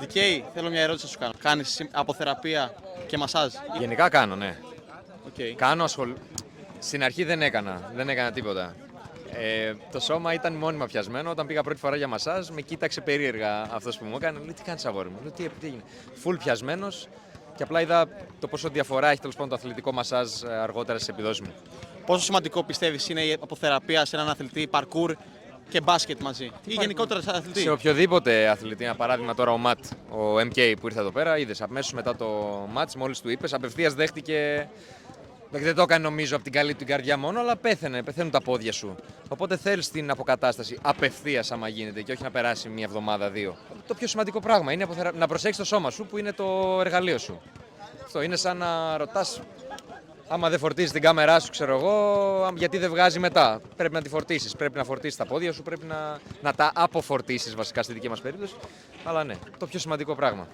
DK, θέλω μια ερώτηση να σου κάνω. Κάνεις αποθεραπεία και μασάζ? Γενικά κάνω, ναι. Okay. Κάνω Στην αρχή δεν έκανα τίποτα. Το σώμα ήταν μόνιμα πιασμένο. Όταν πήγα πρώτη φορά για μασάζ, με κοίταξε περίεργα αυτός που μου έκανε. Λέει, τι κάνεις αγόρι μου, λέω, τι έγινε. Φουλ πιασμένος και απλά είδα το πόσο διαφορά έχει τέλος πάντων το αθλητικό μασάζ αργότερα στις επιδόσεις μου. Πόσο σημαντικό πιστεύεις είναι η αποθεραπεία σε έναν αθλητή παρκούρ και μπάσκετ μαζί, ή γενικότερα σε αθλητή? Σε οποιοδήποτε αθλητή, ένα παράδειγμα τώρα ο Ματ, ο MK που ήρθε εδώ πέρα, είδες αμέσως μετά το μάτς, μόλις του είπες, απευθείας δέχτηκε. Δεν το έκανε νομίζω από την καλή του την καρδιά μόνο, αλλά πεθαίνουν τα πόδια σου. Οπότε θέλεις την αποκατάσταση απευθείας άμα γίνεται και όχι να περάσει μία εβδομάδα, δύο. Το πιο σημαντικό πράγμα είναι να προσέχεις το σώμα σου που είναι το εργαλείο σου. Αυτό είναι σαν να ρωτάς, άμα δεν φορτίζεις την κάμερά σου, ξέρω εγώ, γιατί δεν βγάζει μετά. Πρέπει να τη φορτίσεις. Πρέπει να φορτίσεις τα πόδια σου, πρέπει να τα αποφορτίσεις βασικά στη δική μας περίπτωση. Αλλά ναι, το πιο σημαντικό πράγμα.